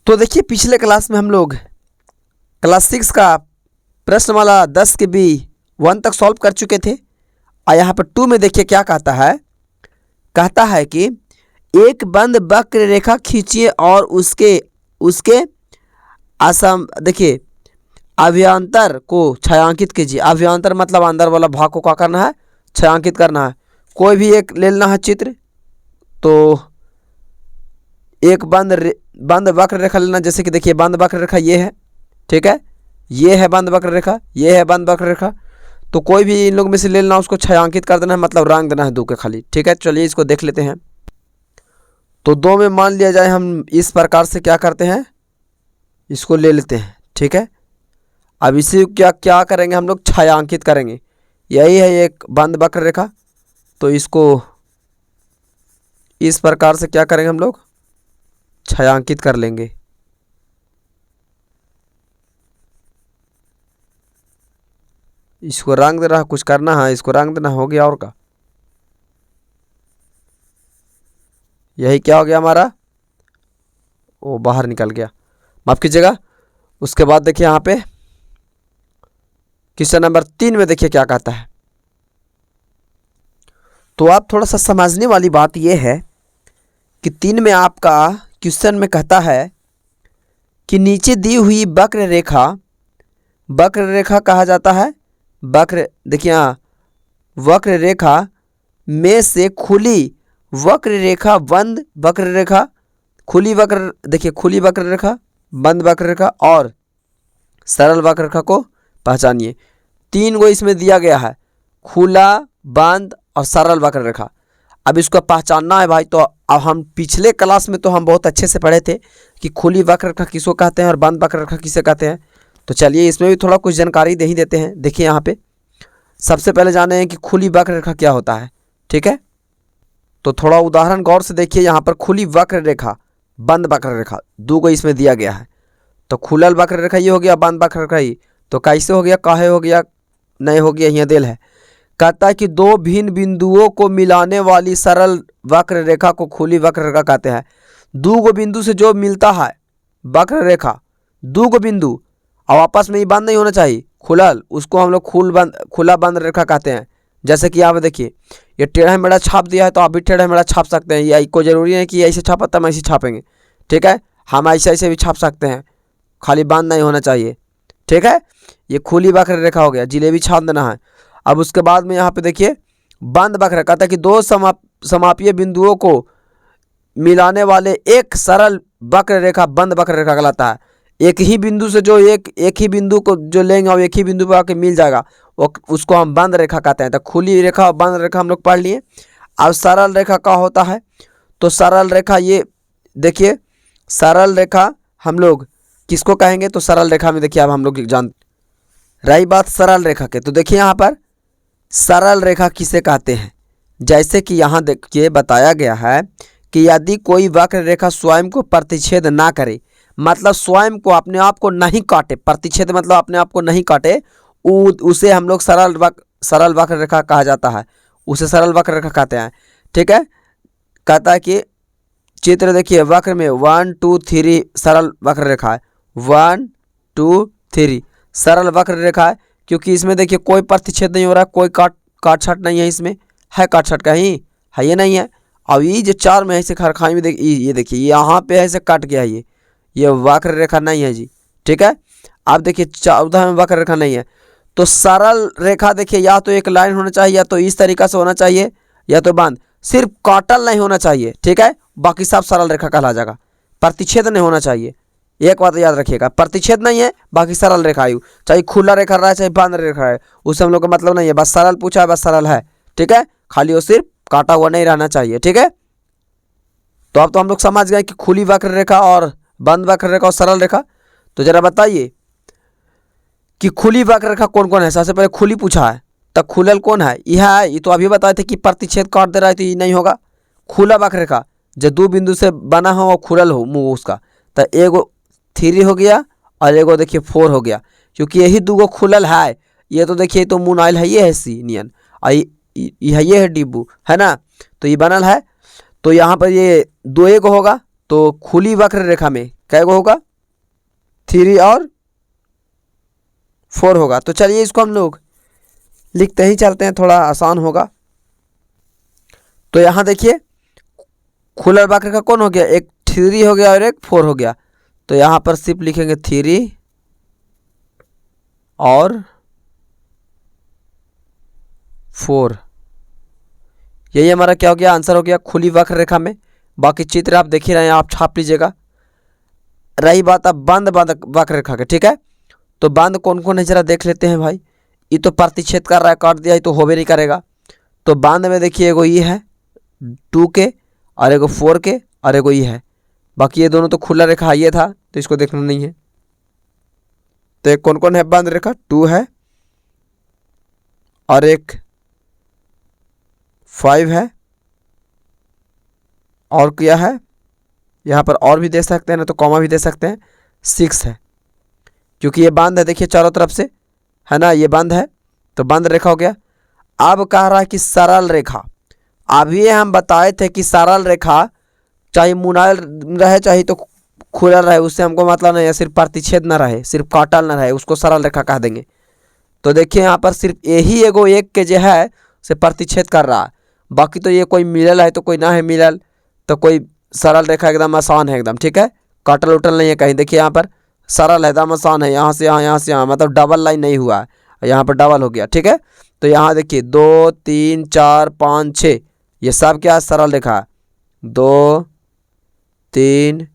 तो देखिए पिछले क्लास में हम लोग क्लास 6 का प्रश्नमाला 10 के बी 1 तक सॉल्व कर चुके थे। और यहाँ पर 2 में देखिए क्या कहता है कि एक बंद वक्र रेखा खींचिए और उसके उसके देखिए अभ्यंतर को छायांकित कीजिए। अभ्यंतर मतलब अंदर वाला भाग को क्या करना है, छायांकित करना है। कोई भी एक ले लेना है चित्र। तो एक बंद वक्र रेखा लेना, जैसे कि देखिए बंद वक्र रेखा ये है, ठीक है, ये है बंद वक्र रेखा, ये है बंद वक्र रेखा। तो कोई भी इन लोग में से ले लेना, उसको छायांकित कर देना है, मतलब रंग देना है 2 के खाली, ठीक है। चलिए इसको देख लेते हैं। तो 2 में मान लिया जाए हम इस प्रकार से क्या करते हैं, इसको ले लेते हैं, ठीक है। अब इसे क्या करेंगे हम लोग, छायांकित करेंगे। यही है एक बंद वक्र रेखा, तो इसको इस प्रकार से क्या करेंगे हम लोग, छायांकित कर लेंगे। इसको रंग देना है, कुछ करना है, इसको रंग देना हो गया। और का यही क्या हो गया हमारा, वो बाहर निकल गया, माफ कीजिएगा। उसके बाद देखिए यहाँ पे क्वेश्चन नंबर 3 में देखिए क्या कहता है। तो आप थोड़ा सा समझने वाली बात यह है कि 3 में आपका क्वेश्चन में कहता है कि नीचे दी हुई वक्र रेखा कहा जाता है। देखिए यहाँ वक्र रेखा में से खुली वक्र रेखा, बंद वक्र रेखा, खुली वक्र, देखिए खुली वक्र रेखा, बंद वक्र रेखा और सरल वक्र रेखा को पहचानिए। 3 को इसमें दिया गया है, खुला, बंद और सरल वक्र रेखा। अब इसको पहचानना है भाई। तो अब हम पिछले क्लास में तो हम बहुत अच्छे से पढ़े थे कि खुली वक्र रेखा किसको कहते हैं और बंद वक्र रेखा किसे कहते हैं। तो चलिए इसमें भी थोड़ा कुछ जानकारी दे ही देते हैं। देखिए यहाँ पे सबसे पहले जाने हैं कि खुली वक्र रेखा क्या होता है, ठीक है। तो थोड़ा उदाहरण गौर से देखिए। यहाँ पर खुली वक्र रेखा, बंद वक्र रेखा 2 को इसमें दिया गया है। तो खुलल वक्र रेखा ये हो गया, बंद वक्र रेखा ये। तो कैसे हो गया, काहे हो गया, नहीं हो गया, यहाँ दिल है। कहता है कि 2 भिन्न बिंदुओं को मिलाने वाली सरल वक्र रेखा को खुली वक्र रेखा कहते हैं। 2 को बिंदु से जो मिलता है वक्र रेखा, 2 को बिंदु और आपस में ये बंद नहीं होना चाहिए, खुलल, उसको हम लोग खुला बंद रेखा कहते हैं। जैसे कि आप देखिए ये टेढ़ा मेढ़ा छाप दिया है, तो आप भी टेढ़ा मेढ़ा छाप सकते हैं। या कोई ज़रूरी है कि ऐसे छापा तब ऐसे छापेंगे, ठीक है। हम ऐसे भी छाप सकते हैं, खाली बंद नहीं होना चाहिए, ठीक है। ये खुली वक्र रेखा हो गया, जिलेबी छाप देना है। अब उसके बाद में यहाँ पे देखिए बंद वक्र कहता है कि 2 समापीय बिंदुओं को मिलाने वाले एक सरल वक्र रेखा बंद वक्र रेखा कहलाता है। एक ही बिंदु से जो एक ही बिंदु को जो लेंगे और एक ही बिंदु पर आके मिल जाएगा, वो उसको हम बंद रेखा कहते हैं। तो खुली रेखा और बंद रेखा हम लोग पढ़ लिए। अब सरल रेखा क्या होता है, तो सरल रेखा ये देखिए, सरल रेखा हम लोग किसको कहेंगे, तो सरल रेखा में देखिए अब हम लोग जान रही बात सरल रेखा के। तो देखिए यहाँ पर सरल रेखा किसे कहते हैं, जैसे कि यहाँ देखिए बताया गया है कि यदि कोई वक्र रेखा स्वयं को प्रतिच्छेद ना करे, मतलब स्वयं को अपने आप को नहीं काटे, प्रतिच्छेद मतलब अपने आप को नहीं काटे, उसे हम लोग सरल वक्र रेखा कहा जाता है, उसे सरल वक्र रेखा कहते हैं, ठीक है। कहता है कि चित्र देखिए वक्र में 1 2 3 सरल वक्र रेखा है, 1 2 3 सरल वक्र रेखा है, क्योंकि इसमें देखिए कोई प्रतिच्छेद नहीं हो रहा है, कोई काट छाट नहीं है। इसमें है काट छाट कहीं है, ये नहीं है। अब ये जो 4 में ऐसे खरखाई में ये देखिए यहाँ पे ऐसे कट गया है, ये वक्र रेखा नहीं है जी, ठीक है। अब देखिए 14 में वक्र रेखा नहीं है। तो सरल रेखा देखिए या तो एक लाइन होना चाहिए, या तो इस तरीका से होना चाहिए, या तो बंद, सिर्फ काटल नहीं होना चाहिए, ठीक है। बाकी सब सरल रेखा कहला जाएगा, प्रतिच्छेद नहीं होना चाहिए। एक बात याद रखिएगा, प्रतिच्छेद नहीं है, बाकी सरल रेखा आयु, चाहे खुला रेखा रहा है चाहे बंद रेखा है, उससे हम लोग का मतलब नहीं है। बस सरल पूछा है, बस सरल है, ठीक है। खाली वो सिर्फ काटा हुआ नहीं रहना चाहिए, ठीक है। तो अब तो हम लोग समझ गए कि खुली वक्र रेखा और बंद वक्र रेखा और सरल रेखा। तो जरा बताइए कि खुली वक्र रेखा कौन कौन है। सबसे पहले खुली पूछा है, तब खुलल कौन है, यह है। ये तो अभी बताए थे कि प्रतिच्छेद काट दे रहा है, तो ये नहीं होगा। खुला वक्र रेखा जो 2 बिंदु से बना हो और खुलल हो मुँह उसका, तो एगो 3 हो गया और एगो देखिए 4 हो गया, क्योंकि यही 2 गो खुलल है। ये तो देखिए तो मुँह नाइल है, ये है सी नियन, और ये है डिब्बू, है ना। तो ये बनल है, तो यहाँ पर ये 2 होगा, तो खुली वक्र रेखा में कै गो होगा, 3 और 4 होगा। तो चलिए इसको हम लोग लिखते ही चलते हैं, थोड़ा आसान होगा। तो यहाँ देखिए खुला वक्र का कौन हो गया, एक 3 हो गया और एक 4 हो गया। तो यहाँ पर सिर्फ लिखेंगे 3 और 4। यही हमारा क्या हो गया, आंसर हो गया खुली वक्र रेखा में। बाकी चित्र आप देख ही रहे हैं, आप छाप लीजिएगा। रही बात अब बंद वक्र रेखा के, ठीक है। तो बंद कौन कौन है जरा देख लेते हैं भाई। ये तो प्रतिच्छेद कर रहा है, काट दिया, ये तो होबे नहीं करेगा। तो बंद में देखिए एगो ये है 2 के और एगो 4 के और एगो ये है। बाकी ये दोनों तो खुला रेखा ये था, तो इसको देखना नहीं है। तो एक कौन कौन है बंद रेखा, 2 है और एक 5 है और क्या है, यहाँ पर और भी दे सकते हैं ना, तो कॉमा भी दे सकते हैं, 6 है। क्योंकि ये बंद है, देखिए चारों तरफ से है ना, ये बंद है तो बंद रेखा हो गया। अब कह रहा है कि सरल रेखा। अभी हम बताए थे कि सरल रेखा चाहे मुनाल रहे चाहे तो खुला रहे, उससे हमको मतलब नहीं है, सिर्फ प्रतिच्छेद ना रहे, सिर्फ काटल ना रहे, उसको सरल रेखा कह देंगे। तो देखिए यहाँ पर सिर्फ यही एगो एक के जो है से प्रतिच्छेद कर रहा है। बाकी तो ये कोई मिलल है तो कोई ना है मिलल, तो कोई सरल रेखा एकदम आसान है एकदम, ठीक है। काटल उटल नहीं है कहीं। देखिए यहाँ पर सरल है, एकदम आसान है, यहाँ से यहाँ, यहाँ से यहाँ, मतलब डबल लाइन नहीं हुआ है, यहाँ पर डबल हो गया, ठीक है। तो यहाँ देखिए 2 3 4 5 6 ये सब क्या सरल रेखा है। 2 3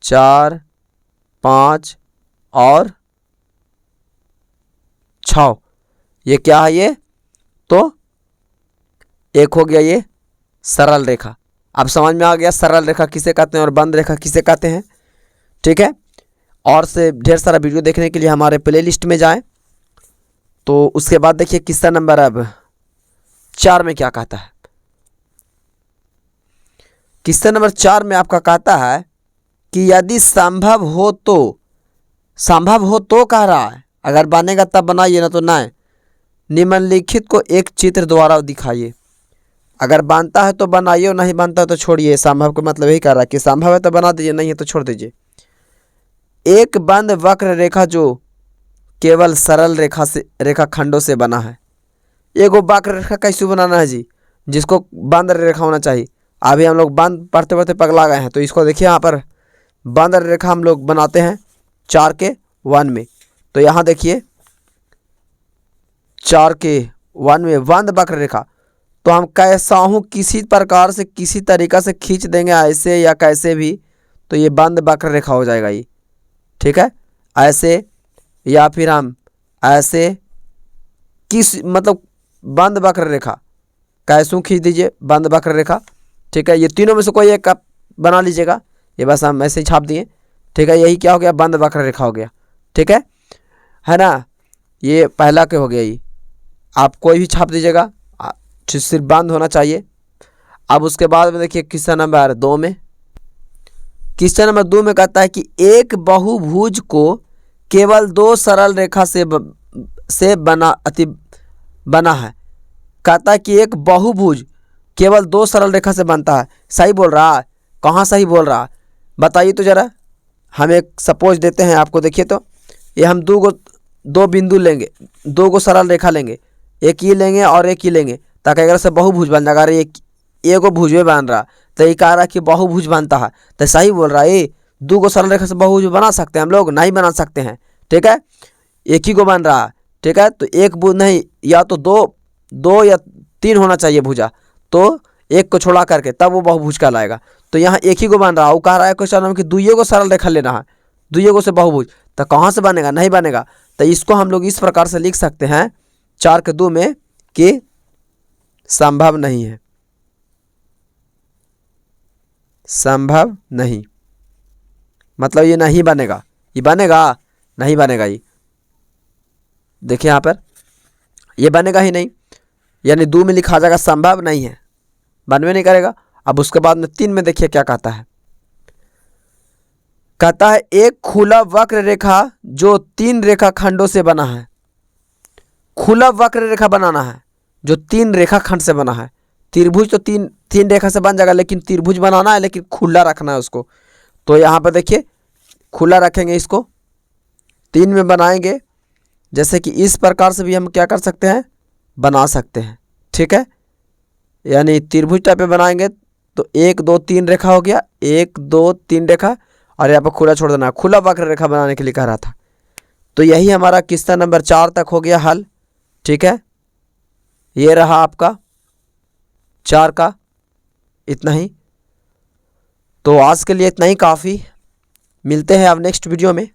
4 5 और 6 ये क्या है, ये तो एक हो गया ये सरल रेखा। अब समझ में आ गया सरल रेखा किसे कहते हैं और बंद रेखा किसे कहते हैं, ठीक है। और से ढेर सारा वीडियो देखने के लिए हमारे प्लेलिस्ट में जाएं। तो उसके बाद देखिए किस्सा नंबर अब 4 में क्या कहता है। किस्सा नंबर 4 में आपका कहता है कि यदि संभव हो तो कह रहा है, अगर बनेगा तब बनाइए, ना तो ना। निम्नलिखित को एक चित्र द्वारा दिखाइए। अगर बनता है तो बनाइए और नहीं बनता है तो छोड़िए। संभव का मतलब यही कह रहा है कि संभव है तो बना दीजिए, नहीं है तो छोड़ दीजिए। एक बंद वक्र रेखा जो केवल सरल रेखा खंडों से बना है। एगो वक्र रेखा कैसे बनाना है जी, जिसको बंद रेखा होना चाहिए। अभी हम लोग बंद पढ़ते पढ़ते पगला गए हैं, तो इसको देखिए यहाँ पर बंद रेखा हम लोग बनाते हैं 4 के 1 में। तो यहाँ देखिए 4 के 1 में बंद वक्र रेखा, तो हम कैसा हूँ किसी प्रकार से किसी तरीक़ा से खींच देंगे ऐसे या कैसे भी, तो ये बंद वक्र रेखा हो जाएगा ये, ठीक है। ऐसे या फिर हम ऐसे किस मतलब बंद वक्र रेखा कैसों खींच दीजिए बंद वक्र रेखा, ठीक है। ये तीनों में से कोई एक आप बना लीजिएगा, ये बस हम ऐसे ही छाप दिए, ठीक है। यही क्या हो गया, बंद वक्र रेखा हो गया, ठीक है ना। ये पहला के हो गया, ये आप कोई भी छाप दीजिएगा, सिर्फ बंद होना चाहिए। अब उसके बाद में देखिए किस्सा नंबर 2 में। किस्सा नंबर 2 में कहता है कि एक बहुभुज को केवल 2 सरल रेखा से बना है। कहता है कि एक बहुभुज केवल 2 सरल रेखा से बनता है। सही बोल रहा है, कहाँ सही बोल रहा है बताइए तो ज़रा। हम एक सपोज देते हैं आपको, देखिए तो ये हम दो बिंदु लेंगे, 2 गो सरल रेखा लेंगे, एक ये लेंगे और एक ये लेंगे, ताकि अगर से बहुभुज बन जाएगा। अरे एक भुज में बन रहा तो ये कह रहा है कि बहुभुज बनता है, तो सही बोल रहा है। ये 2 गो सरल रेखा से बहुभुज बना सकते हैं हम लोग, नहीं बना सकते हैं, ठीक है। एक ही को बन रहा है, ठीक है। तो एक भुज नहीं, या तो दो या 3 होना चाहिए भुजा, तो एक को छोड़ा करके तब वो बहुभुज कहलाएगा। तो यहाँ एक ही को बन रहा है, वो कह रहा है क्वेश्चन कि 2 गो सरल रेखा लेना है, 2 गो से बहुभुज, तो कहाँ से बनेगा, नहीं बनेगा। तो इसको हम लोग इस प्रकार से लिख सकते हैं 4 के 2 में कि संभव नहीं है, संभव नहीं मतलब ये नहीं बनेगा, ये बनेगा नहीं बनेगा। ये देखिए यहाँ पर ये बनेगा ही नहीं, यानी 2 में लिखा जाएगा संभव नहीं है, बनवे नहीं करेगा। अब उसके बाद में 3 में देखिए क्या कहता है। कहता है एक खुला वक्र रेखा जो 3 रेखा खंडों से बना है। खुला वक्र रेखा बनाना है जो 3 रेखा खंड से बना है, त्रिभुज तो तीन तीन रेखा से बन जाएगा, लेकिन त्रिभुज बनाना है, लेकिन खुला रखना है उसको। तो यहाँ पर देखिए खुला रखेंगे, इसको 3 में बनाएंगे। जैसे कि इस प्रकार से भी हम क्या कर सकते हैं, बना सकते हैं। ठीक है, यानी त्रिभुज टाइप में बनाएंगे तो 1 2 3 रेखा हो गया, 1 2 3 रेखा, और यहाँ पर खुला छोड़ देना, खुला वक्र रेखा बनाने के लिए कह रहा था। तो यही हमारा किस्सा नंबर 4 तक हो गया हल। ठीक है, ये रहा आपका 4 का, इतना ही। तो आज के लिए इतना ही काफ़ी। मिलते हैं अब नेक्स्ट वीडियो में।